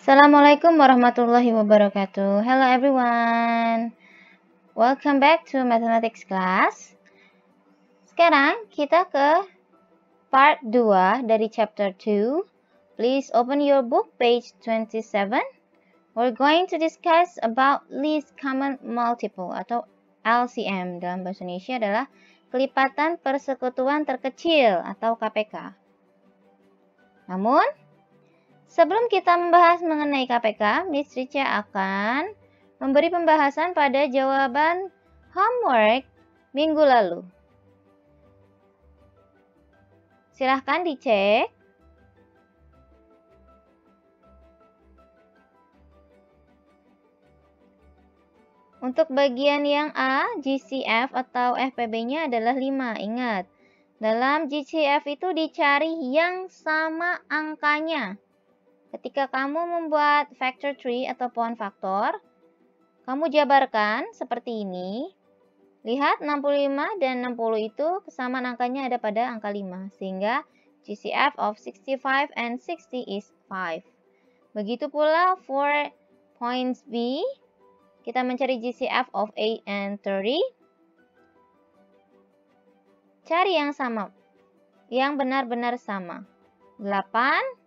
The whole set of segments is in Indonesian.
Assalamualaikum warahmatullahi wabarakatuh. Hello everyone. Welcome back to mathematics class. Sekarang kita ke part 2 dari chapter 2. Please open your book page 27. We're going to discuss about least common multiple atau LCM. Dalam bahasa Indonesia adalah kelipatan persekutuan terkecil atau KPK. Namun sebelum kita membahas mengenai KPK, Miss Richa akan memberi pembahasan pada jawaban homework minggu lalu. Silahkan dicek. Untuk bagian yang A, GCF atau FPB-nya adalah 5. Ingat, dalam GCF itu dicari yang sama angkanya. Ketika kamu membuat factor tree atau pohon faktor, kamu jabarkan seperti ini. Lihat 65 dan 60 itu kesamaan angkanya ada pada angka 5. Sehingga GCF of 65 and 60 is 5. Begitu pula for points B, kita mencari GCF of 8 and 30. Cari yang sama, yang benar-benar sama. 8,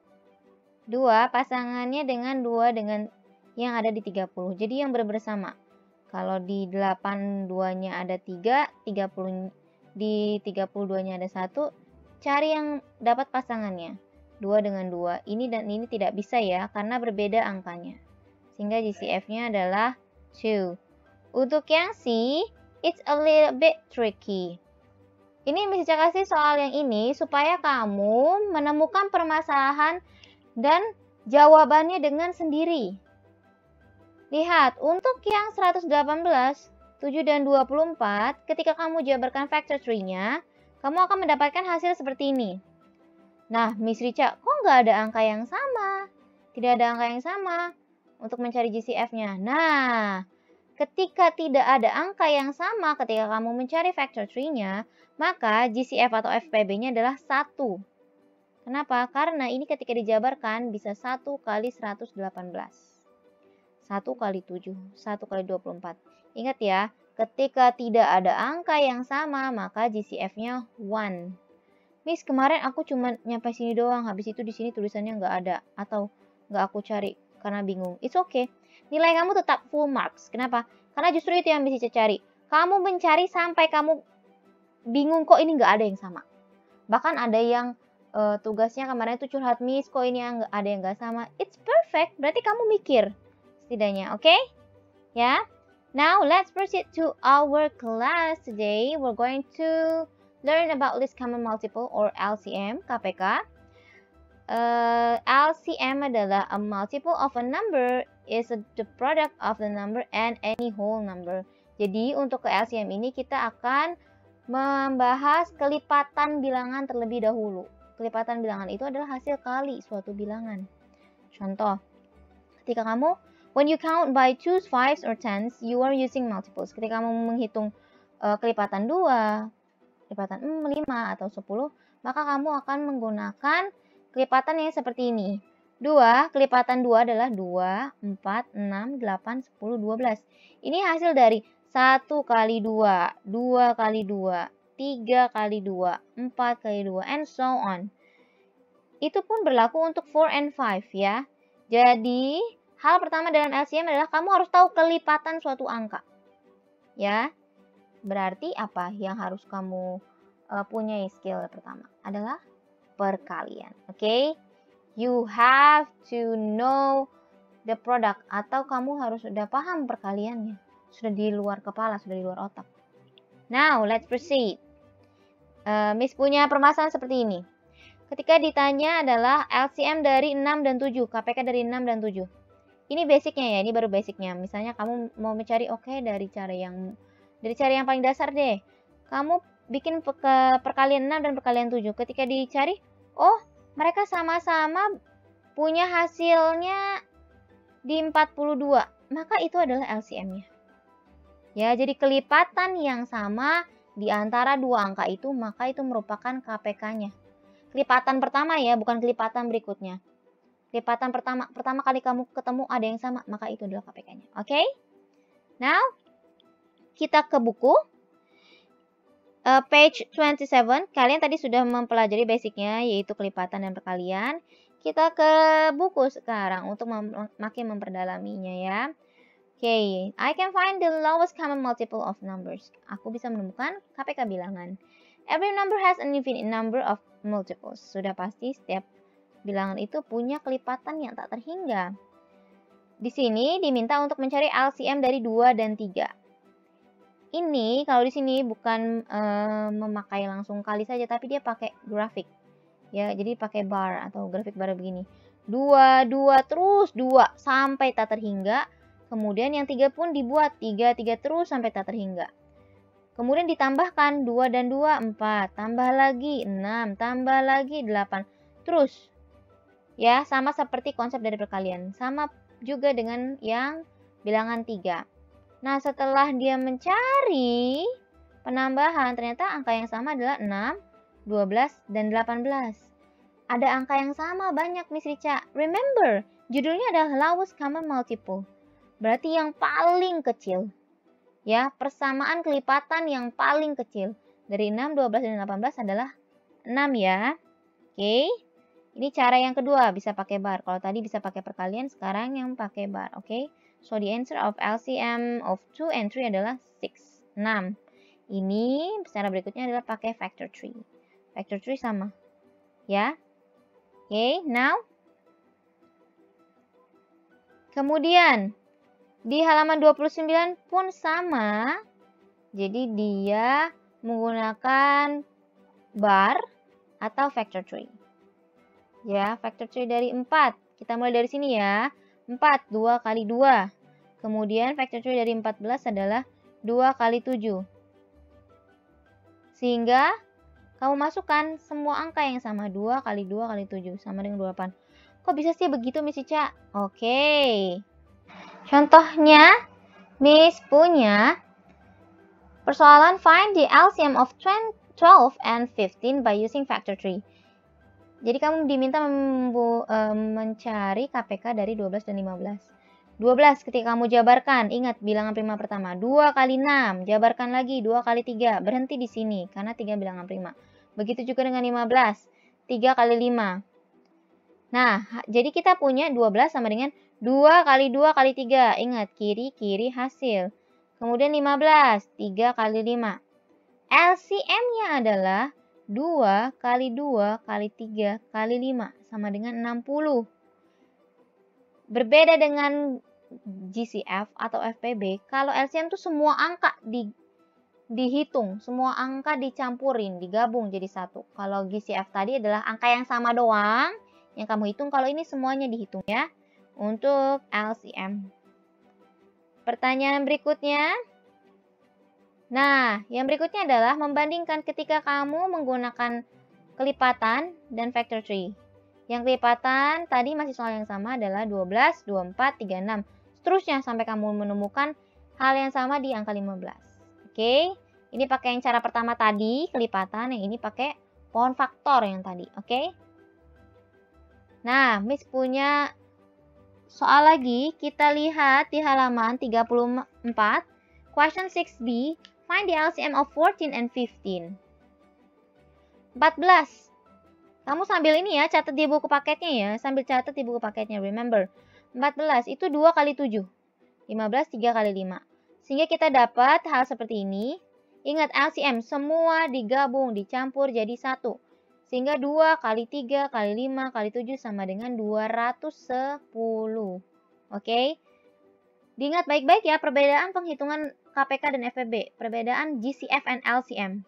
2 pasangannya dengan 2 dengan yang ada di 30. Jadi yang bersama. Kalau di 8 2-nya ada 3, 30 di 32-nya ada 1, cari yang dapat pasangannya. 2 dengan 2. Ini dan ini tidak bisa ya karena berbeda angkanya. Sehingga GCF-nya adalah 2. Untuk yang C, it's a little bit tricky. Ini bisa kasih soal yang ini supaya kamu menemukan permasalahan dan jawabannya dengan sendiri. Lihat, untuk yang 118, 7 dan 24, ketika kamu jabarkan factor tree-nya, kamu akan mendapatkan hasil seperti ini. Nah, Miss Richa, kok nggak ada angka yang sama? Tidak ada angka yang sama untuk mencari GCF-nya. Nah, ketika tidak ada angka yang sama ketika kamu mencari factor tree-nya, maka GCF atau FPB-nya adalah 1. Kenapa? Karena ini ketika dijabarkan bisa 1 kali 118. 1 kali 7, 1 kali 24. Ingat ya, ketika tidak ada angka yang sama, maka GCF-nya 1. Miss, kemarin aku cuma nyampe sini doang, habis itu di sini tulisannya nggak ada. Atau nggak aku cari karena bingung. It's okay. Nilai kamu tetap full marks. Kenapa? Karena justru itu yang bisa cari. Kamu mencari sampai kamu bingung kok ini nggak ada yang sama. Bahkan ada yang tugasnya kemarin itu curhat, Miss, kok ini yang ada yang nggak sama. It's perfect, berarti kamu mikir setidaknya, oke? Ya. Now let's proceed to our class today. We're going to learn about least common multiple or LCM, KPK. LCM adalah a multiple of a number is the product of the number and any whole number. Jadi untuk ke LCM ini kita akan membahas kelipatan bilangan terlebih dahulu. Kelipatan bilangan itu adalah hasil kali suatu bilangan. Contoh, ketika kamu, when you count by 2's, 5's, or 10's, you are using multiples. Ketika kamu menghitung kelipatan 2, kelipatan 5, atau 10, maka kamu akan menggunakan kelipatan yang seperti ini. 2, kelipatan 2 adalah 2, 4, 6, 8, 10, 12. Ini hasil dari 1 kali 2, 2 kali 2, 3 kali 2, 4 kali 2, and so on. Itu pun berlaku untuk 4 and 5 ya. Jadi, hal pertama dalam LCM adalah kamu harus tahu kelipatan suatu angka. Ya. Berarti apa yang harus kamu punya skill pertama? Adalah perkalian. Oke? You have to know the product. Atau kamu harus sudah paham perkaliannya. Sudah di luar kepala, sudah di luar otak. Now, let's proceed. Miss punya permasalahan seperti ini. Ketika ditanya adalah LCM dari 6 dan 7, KPK dari 6 dan 7. Ini basicnya ya, ini baru basicnya. Misalnya kamu mau mencari dari cara yang paling dasar deh. Kamu bikin perkalian 6 dan perkalian 7. Ketika dicari, oh, mereka sama-sama punya hasilnya di 42. Maka itu adalah LCM-nya. Ya, jadi kelipatan yang sama di antara dua angka itu, maka itu merupakan KPK-nya. Kelipatan pertama ya, bukan kelipatan berikutnya. lipatan pertama kali kamu ketemu ada yang sama, maka itu adalah KPK-nya. Oke? Now, kita ke buku. Page 27, kalian tadi sudah mempelajari basicnya, yaitu kelipatan dan perkalian. Kita ke buku sekarang untuk makin memperdalaminya ya. Oke, I can find the lowest common multiple of numbers. Aku bisa menemukan KPK bilangan. Every number has an infinite number of multiples. Sudah pasti setiap bilangan itu punya kelipatan yang tak terhingga. Di sini diminta untuk mencari LCM dari 2 dan 3. Ini kalau di sini bukan memakai langsung kali saja, tapi dia pakai grafik. Ya, jadi pakai bar atau grafik bar begini. 2, 2 terus 2 sampai tak terhingga. Kemudian yang 3 pun dibuat 3, 3 terus sampai tak terhingga. Kemudian ditambahkan 2 dan 2 4, tambah lagi 6, tambah lagi 8. Terus. Ya, sama seperti konsep dari perkalian. Sama juga dengan yang bilangan 3. Nah, setelah dia mencari penambahan, ternyata angka yang sama adalah 6, 12, dan 18. Ada angka yang sama banyak, Miss Rica. Remember, judulnya adalah lowest common multiple. Berarti yang paling kecil. Ya, persamaan kelipatan yang paling kecil. Dari 6, 12, dan 18 adalah 6 ya. Oke. Ini cara yang kedua, bisa pakai bar. Kalau tadi bisa pakai perkalian, sekarang yang pakai bar. Oke. So, the answer of LCM of 2 and 3 adalah 6. 6. Ini cara berikutnya adalah pakai factor 3. Factor 3 sama. Ya. Oke, now. Kemudian, di halaman 29 pun sama. Jadi, dia menggunakan bar atau factor 3. Ya, factor 3 dari 4. Kita mulai dari sini ya. 4, 2 kali 2. Kemudian factor 3 dari 14 adalah 2 kali 7. Sehingga kamu masukkan semua angka yang sama. 2 kali 2 kali 7 sama dengan 28. Kok bisa sih begitu, Miss Ica? Oke. Contohnya, Miss punya persoalan find the LCM of 12 and 15 by using factor 3. Jadi kamu diminta mencari KPK dari 12 dan 15. 12 ketika kamu jabarkan, ingat bilangan prima pertama. 2 kali 6, jabarkan lagi 2 kali 3. Berhenti di sini karena 3 bilangan prima. Begitu juga dengan 15. 3 kali 5. Nah, jadi kita punya 12 sama dengan 2 kali 2 kali 3. Ingat, kiri-kiri hasil. Kemudian 15, 3 kali 5. LCM-nya adalah 2 kali 2 kali 3 kali 5 sama dengan 60. Berbeda dengan GCF atau FPB, kalau LCM itu semua angka dihitung, semua angka dicampurin, digabung jadi satu. Kalau GCF tadi adalah angka yang sama doang, yang kamu hitung, kalau ini semuanya dihitung ya, untuk LCM. Pertanyaan berikutnya. Nah, yang berikutnya adalah membandingkan ketika kamu menggunakan kelipatan dan factor 3. Yang kelipatan tadi masih soal yang sama adalah 12, 24, 36. Seterusnya sampai kamu menemukan hal yang sama di angka 15. Oke, ini pakai yang cara pertama tadi, kelipatan. Yang ini pakai pohon faktor yang tadi. Oke. Nah, Miss punya soal lagi. Kita lihat di halaman 34. Question 6B. Find the LCM of 14 and 15. 14. Kamu sambil ini ya, catat di buku paketnya ya. Sambil catat di buku paketnya, remember. 14 itu 2 kali 7. 15, 3 kali 5. Sehingga kita dapat hal seperti ini. Ingat LCM, semua digabung, dicampur jadi 1. Sehingga 2 kali 3 kali 5 kali 7 sama dengan 210. Oke? Diingat baik-baik ya, perbedaan penghitungan KPK dan FPB. Perbedaan GCF and LCM.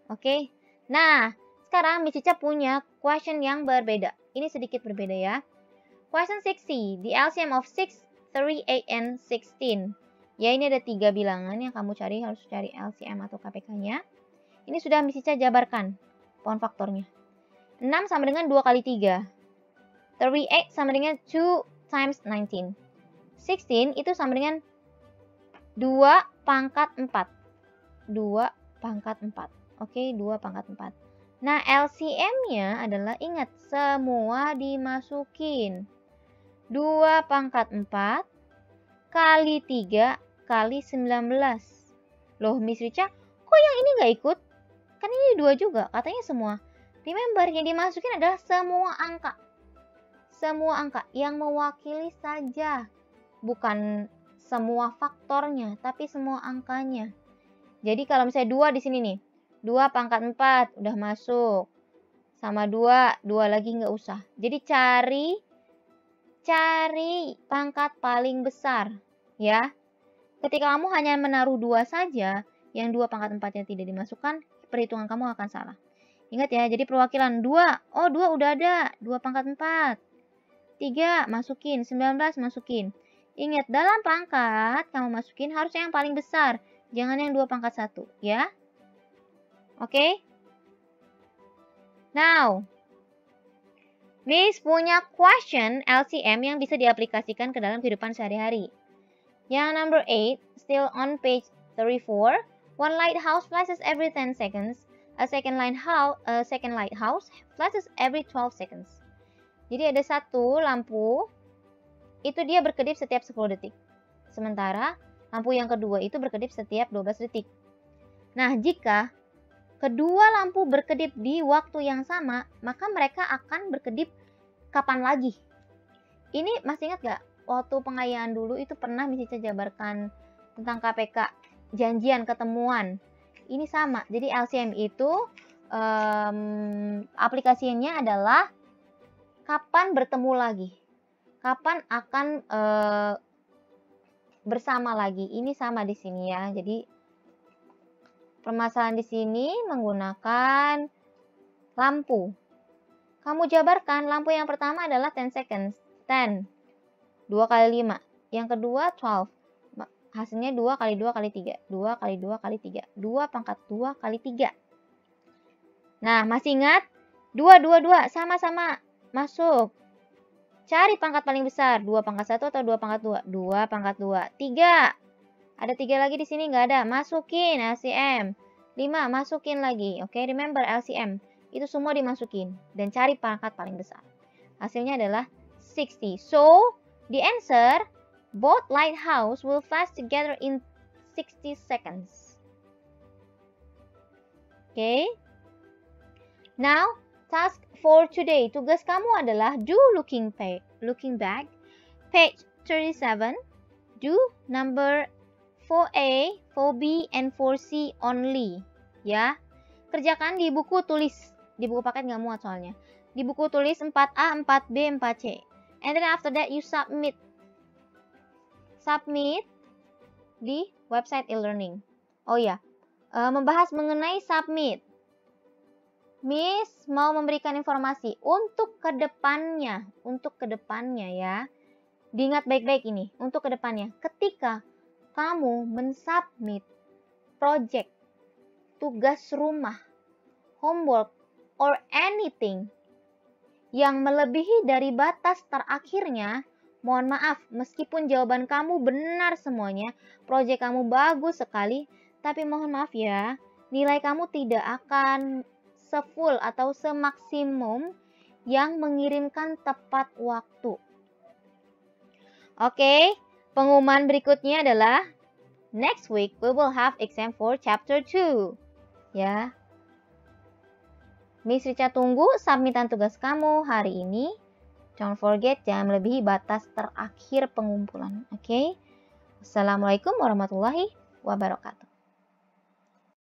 Oke? Nah, sekarang Miss Cica punya question yang berbeda. Ini sedikit berbeda ya. Question 6C. The LCM of 6, 3, 8, and 16. Ya, ini ada 3 bilangan yang kamu cari. Harus cari LCM atau KPK-nya. Ini sudah Miss Cica jabarkan pohon faktornya. 6 sama dengan 2 kali 3. 38 sama dengan 2 times 19. 16 itu sama dengan 2 pangkat 4. 2 pangkat 4. Oke, 2 pangkat 4. Nah, LCM-nya adalah, ingat, semua dimasukin. 2 pangkat 4 kali 3 kali 19. Loh, Miss Rica, kok yang ini nggak ikut? Kan ini 2 juga, katanya semua. Remember, yang dimasukin adalah semua angka. Semua angka yang mewakili saja. Bukan semua faktornya, tapi semua angkanya. Jadi kalau misalnya 2 di sini nih. 2 pangkat 4 udah masuk. Sama 2, 2 lagi nggak usah. Jadi cari pangkat paling besar. Ya. Ketika kamu hanya menaruh 2 saja, yang 2 pangkat 4-nya tidak dimasukkan, perhitungan kamu akan salah. Ingat ya, jadi perwakilan 2. Oh, 2 udah ada. 2 pangkat 4. 3 masukin, 19 masukin. Ingat, dalam pangkat kamu masukin harusnya yang paling besar. Jangan yang 2 pangkat 1, ya. Oke? Now, Miss punya question LCM yang bisa diaplikasikan ke dalam kehidupan sehari-hari. Yang number 8, still on page 34. One lighthouse flashes every 10 seconds. A second lighthouse flashes every 12 seconds. Jadi ada satu lampu, itu dia berkedip setiap 10 detik. Sementara lampu yang kedua itu berkedip setiap 12 detik. Nah, jika kedua lampu berkedip di waktu yang sama, maka mereka akan berkedip kapan lagi? Ini masih ingat gak? Waktu pengayaan dulu itu pernah Miss Ica jabarkan tentang KPK, janjian ketemuan. Ini sama, jadi LCM itu aplikasinya adalah kapan bertemu lagi, kapan akan bersama lagi. Ini sama di sini ya. Jadi permasalahan di sini menggunakan lampu. Kamu jabarkan lampu yang pertama adalah 10 seconds. 10. 2 kali 5. Yang kedua 12. Hasilnya 2 kali 2 kali 3. 2 kali 2 kali 3. 2 pangkat 2 kali 3. Nah, masih ingat? 2, 2, 2. Sama-sama masuk. Cari pangkat paling besar. 2 pangkat 1 atau 2 pangkat 2? 2 pangkat 2. 3. Ada 3 lagi di sini nggak ada. Masukin LCM. 5. Masukin lagi. Oke, remember LCM. Itu semua dimasukin. Dan cari pangkat paling besar. Hasilnya adalah 60. So, the answer, both lighthouse will flash together in 60 seconds. Okay. Now, task for today. Tugas kamu adalah do looking back. Page 37. Do number 4A, 4B, and 4C only. Ya. Kerjakan di buku tulis. Di buku paket nggak muat soalnya. Di buku tulis 4A, 4B, 4C. And then after that you submit. Submit di website e-learning. Oh ya, membahas mengenai submit. Miss mau memberikan informasi untuk kedepannya ya. Diingat baik-baik ini, untuk kedepannya. Ketika kamu mensubmit project, tugas rumah, homework, or anything yang melebihi dari batas terakhirnya, mohon maaf, meskipun jawaban kamu benar semuanya, proyek kamu bagus sekali, tapi mohon maaf ya, nilai kamu tidak akan se-full atau semaksimum yang mengirimkan tepat waktu. Oke, pengumuman berikutnya adalah next week we will have exam for chapter 2. Ya. Miss Rica tunggu submitan tugas kamu hari ini. Don't forget jangan melebihi batas terakhir pengumpulan. Oke. Assalamualaikum warahmatullahi wabarakatuh.